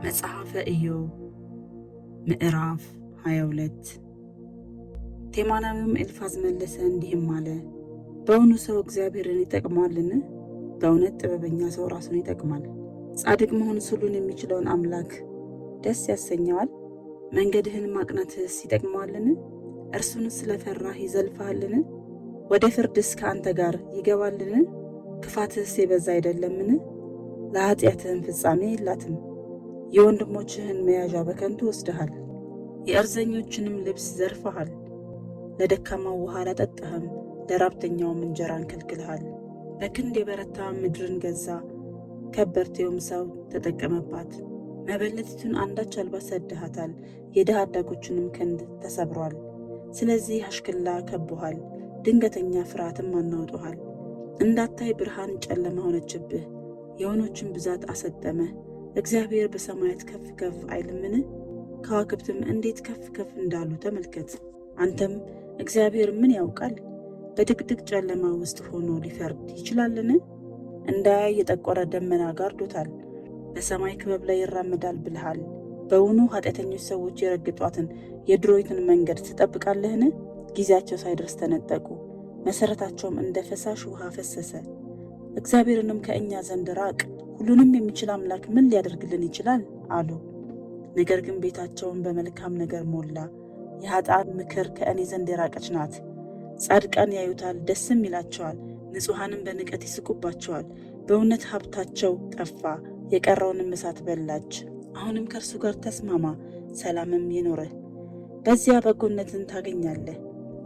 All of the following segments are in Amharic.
መጽሐፈ ኢዮብ ምዕራፍ 22 ቴማናዊውም ኤልፋዝ መለሰ እንዲህም አለ፣ በእውኑ ሰው እግዚአብሔርን ይጠቅመዋልን? በእውነት ጥበበኛ ሰው ራሱን ይጠቅማል። ጻድቅ መሆን ሁሉን የሚችለውን አምላክ ደስ ያሰኘዋል። መንገድህን ማቅናትስ ይጠቅመዋልን? እርሱንስ ስለፈራህ ይዘልፍሃልን? ወደ ፍርድስ ከአንተ ጋር ይገባልን? ክፋትስ የበዛ አይደለምን? ለኃጢአትህም ፍጻሜ የላትም። የወንድሞችህን መያዣ በከንቱ ወስደሃል፣ የእርዘኞችንም ልብስ ዘርፈሃል። ለደካማው ውሃ አላጠጣህም፣ ለራብተኛውም እንጀራን ከልክልሃል። በክንድ የበረታ ምድርን ገዛ፣ ከበርቴውም ሰው ተጠቀመባት። መበለቲቱን አንዳች አልባ ሰድሃታል፣ የድሃ አዳጎችንም ክንድ ተሰብሯል። ስለዚህ አሽክላ ከቦሃል፣ ድንገተኛ ፍርሃትም አናውጦሃል። እንዳታይ ብርሃን ጨለማ ሆነችብህ፣ የወኖችን ብዛት አሰጠመህ። እግዚአብሔር በሰማያት ከፍ ከፍ አይልምን? ከዋክብትም እንዴት ከፍ ከፍ እንዳሉ ተመልከት። አንተም እግዚአብሔር ምን ያውቃል? በድቅድቅ ጨለማ ውስጥ ሆኖ ሊፈርድ ይችላልን? እንዳያይ የጠቆረ ደመና ጋርዶታል፣ በሰማይ ክበብ ላይ ይራመዳል ብልሃል። በውኑ ኃጢአተኞች ሰዎች የረግጧትን የድሮይትን መንገድ ትጠብቃለህን? ጊዜያቸው ሳይደርስ ተነጠቁ፣ መሠረታቸውም እንደ ፈሳሽ ውሃ ፈሰሰ። እግዚአብሔርንም ከእኛ ዘንድ ራቅ፣ ሁሉንም የሚችል አምላክ ምን ሊያደርግልን ይችላል አሉ። ነገር ግን ቤታቸውን በመልካም ነገር ሞላ፣ የኃጥአን ምክር ከእኔ ዘንድ የራቀች ናት። ጻድቃን ያዩታል ደስም ይላቸዋል፣ ንጹሐንም በንቀት ይስቁባቸዋል። በእውነት ሀብታቸው ጠፋ፣ የቀረውንም እሳት በላች። አሁንም ከእርሱ ጋር ተስማማ፣ ሰላምም ይኖርህ። በዚያ በጎነትን ታገኛለህ።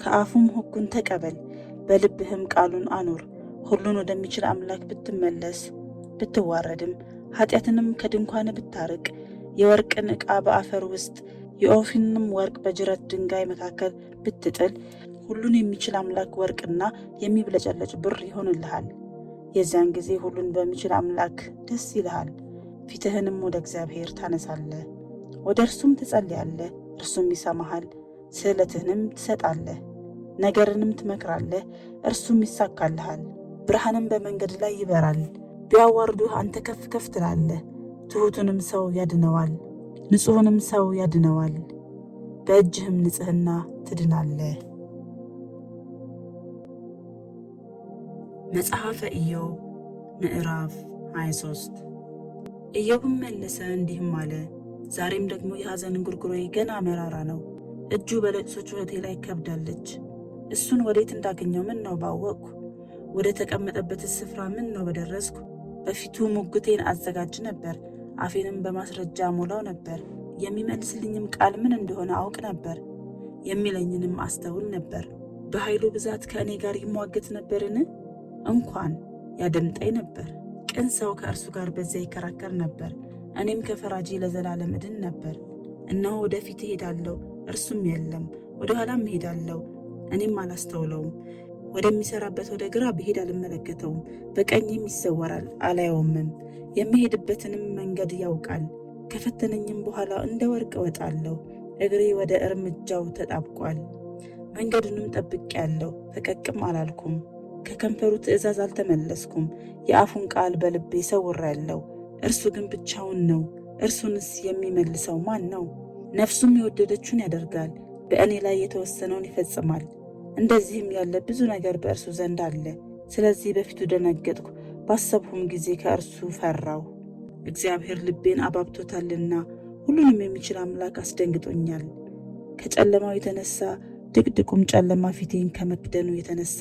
ከአፉም ሕጉን ተቀበል፣ በልብህም ቃሉን አኑር። ሁሉን ወደሚችል አምላክ ብትመለስ ብትዋረድም ኃጢአትንም ከድንኳን ብታርቅ፣ የወርቅን ዕቃ በአፈር ውስጥ የኦፊንም ወርቅ በጅረት ድንጋይ መካከል ብትጥል፣ ሁሉን የሚችል አምላክ ወርቅና የሚብለጨለጭ ብር ይሆንልሃል። የዚያን ጊዜ ሁሉን በሚችል አምላክ ደስ ይልሃል። ፊትህንም ወደ እግዚአብሔር ታነሳለህ፣ ወደ እርሱም ትጸልያለህ፣ እርሱም ይሰማሃል። ስእለትህንም ትሰጣለህ፣ ነገርንም ትመክራለህ፣ እርሱም ይሳካልሃል። ብርሃንም በመንገድ ላይ ይበራል። ቢያዋርዱህ አንተ ከፍ ከፍ ትላለህ። ትሑቱንም ሰው ያድነዋል፣ ንጹሕንም ሰው ያድነዋል። በእጅህም ንጽሕና ትድናለህ። መጽሐፈ ኢዮብ ምዕራፍ 23 ኢዮብም መለሰ እንዲህም አለ፣ ዛሬም ደግሞ የሐዘን እንጉርጉሮዬ ገና መራራ ነው። እጁ በለቅሶ ጩኸቴ ላይ ከብዳለች። እሱን ወዴት እንዳገኘው ምን ነው ባወቅሁ? ወደ ተቀመጠበት ስፍራ ምን ነው በደረስኩ? በፊቱ ሙግቴን አዘጋጅ ነበር፣ አፌንም በማስረጃ ሞላው ነበር። የሚመልስልኝም ቃል ምን እንደሆነ አውቅ ነበር፣ የሚለኝንም አስተውል ነበር። በኃይሉ ብዛት ከእኔ ጋር ይሟገት ነበርን? እንኳን ያደምጠኝ ነበር። ቅን ሰው ከእርሱ ጋር በዚያ ይከራከር ነበር። እኔም ከፈራጂ ለዘላለም እድን ነበር። እነሆ ወደፊት እሄዳለሁ፣ እርሱም የለም፣ ወደ ኋላም እሄዳለሁ፣ እኔም አላስተውለውም። ወደሚሰራበት ወደ ግራ ብሄድ አልመለከተውም፣ በቀኝም ይሰወራል አላየውምም። የሚሄድበትንም መንገድ ያውቃል። ከፈተነኝም በኋላ እንደ ወርቅ እወጣለሁ። እግሬ ወደ እርምጃው ተጣብቋል። መንገዱንም ጠብቄአለሁ፣ ፈቀቅም አላልኩም። ከከንፈሩ ትእዛዝ አልተመለስኩም። የአፉን ቃል በልቤ ሰውሬአለሁ። እርሱ ግን ብቻውን ነው፣ እርሱንስ የሚመልሰው ማን ነው? ነፍሱም የወደደችውን ያደርጋል፣ በእኔ ላይ የተወሰነውን ይፈጽማል። እንደዚህም ያለ ብዙ ነገር በእርሱ ዘንድ አለ። ስለዚህ በፊቱ ደነገጥኩ፣ ባሰብሁም ጊዜ ከእርሱ ፈራሁ። እግዚአብሔር ልቤን አባብቶታልና፣ ሁሉንም የሚችል አምላክ አስደንግጦኛል። ከጨለማው የተነሳ ድቅድቁም ጨለማ ፊቴን ከመክደኑ የተነሳ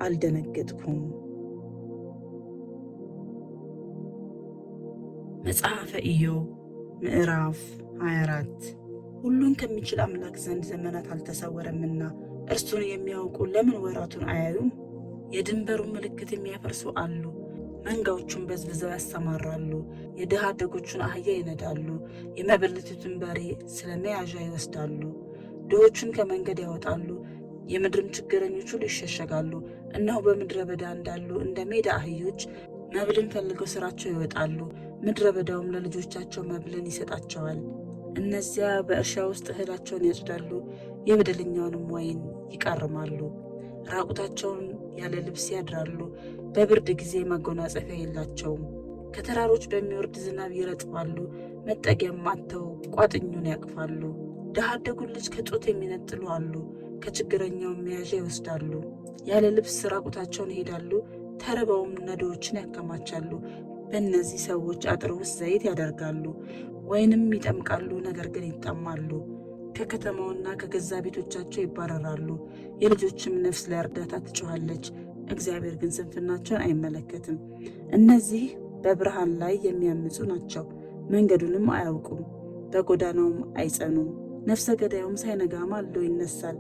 አልደነገጥኩም። መጽሐፈ ኢዮብ ምዕራፍ 24 ሁሉን ከሚችል አምላክ ዘንድ ዘመናት አልተሰወረምና፣ እርሱን የሚያውቁ ለምን ወራቱን አያዩም? የድንበሩን ምልክት የሚያፈርሱ አሉ፣ መንጋዎቹን በዝብዘው ያሰማራሉ። የድሃ አደጎቹን አህያ ይነዳሉ፣ የመበለቲቱን በሬ ስለ መያዣ ይወስዳሉ። ድሆቹን ከመንገድ ያወጣሉ፣ የምድርም ችግረኞች ሁሉ ይሸሸጋሉ። እነሆ በምድረ በዳ እንዳሉ እንደ ሜዳ አህዮች መብልን ፈልገው ስራቸው ይወጣሉ። ምድረ በዳውም ለልጆቻቸው መብልን ይሰጣቸዋል። እነዚያ በእርሻ ውስጥ እህላቸውን ያጭዳሉ፣ የበደለኛውንም ወይን ይቃርማሉ። ራቁታቸውን ያለ ልብስ ያድራሉ፣ በብርድ ጊዜ መጎናጸፊያ የላቸውም። ከተራሮች በሚወርድ ዝናብ ይረጥባሉ፣ መጠጊያም አጥተው ቋጥኙን ያቅፋሉ። ድሀ አደጉን ልጅ ከጡት የሚነጥሉ አሉ፣ ከችግረኛው መያዣ ይወስዳሉ። ያለ ልብስ ራቁታቸውን ይሄዳሉ፣ ተርበውም ነዶዎችን ያከማቻሉ። በእነዚህ ሰዎች አጥር ውስጥ ዘይት ያደርጋሉ፣ ወይንም ይጠምቃሉ፣ ነገር ግን ይጠማሉ። ከከተማውና ከገዛ ቤቶቻቸው ይባረራሉ። የልጆችም ነፍስ ለእርዳታ ትጮኻለች፣ እግዚአብሔር ግን ስንፍናቸውን አይመለከትም። እነዚህ በብርሃን ላይ የሚያምፁ ናቸው፣ መንገዱንም አያውቁም፣ በጎዳናውም አይጸኑም። ነፍሰ ገዳዩም ሳይነጋ ማልዶ ይነሳል፣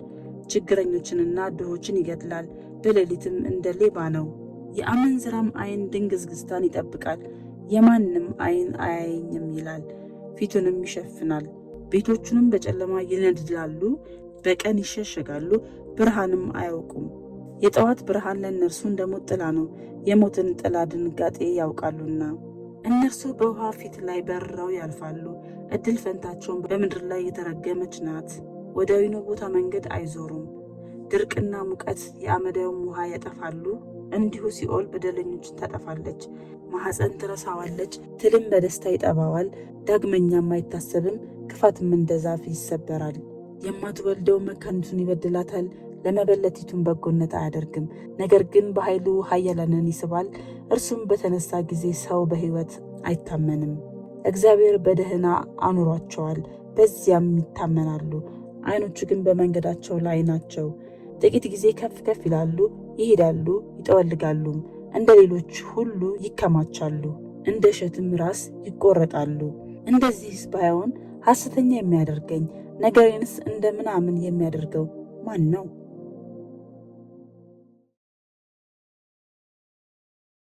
ችግረኞችንና ድሆችን ይገድላል፣ በሌሊትም እንደ ሌባ ነው። የአመንዝራም ዓይን ድንግዝግዝታን ይጠብቃል፣ የማንም ዓይን አያየኝም ይላል፣ ፊቱንም ይሸፍናል። ቤቶቹንም በጨለማ ይነድላሉ፣ በቀን ይሸሸጋሉ፣ ብርሃንም አያውቁም። የጠዋት ብርሃን ለእነርሱ እንደ ሞት ጥላ ነው፣ የሞትን ጥላ ድንጋጤ ያውቃሉና። እነርሱ በውሃ ፊት ላይ በርረው ያልፋሉ፣ እድል ፈንታቸውን በምድር ላይ የተረገመች ናት። ወደ ወይኑ ቦታ መንገድ አይዞሩም። ድርቅና ሙቀት የአመዳዩም ውሃ ያጠፋሉ። እንዲሁ ሲኦል በደለኞችን ታጠፋለች፣ ማኅፀን ትረሳዋለች፣ ትልም በደስታ ይጠባዋል። ዳግመኛም አይታሰብም፣ ክፋትም እንደ ዛፍ ይሰበራል። የማትወልደው መካኒቱን ይበድላታል፣ ለመበለቲቱን በጎነት አያደርግም። ነገር ግን በኃይሉ ኃያላንን ይስባል፣ እርሱም በተነሳ ጊዜ ሰው በሕይወት አይታመንም። እግዚአብሔር በደህና አኑሯቸዋል፣ በዚያም ይታመናሉ። ዓይኖቹ ግን በመንገዳቸው ላይ ናቸው። ጥቂት ጊዜ ከፍ ከፍ ይላሉ፣ ይሄዳሉ፣ ይጠወልጋሉም፣ እንደ ሌሎች ሁሉ ይከማቻሉ፣ እንደ እሸትም ራስ ይቆረጣሉ። እንደዚህስ ባይሆን ሐሰተኛ የሚያደርገኝ ነገሬንስ እንደ ምናምን የሚያደርገው ማን ነው?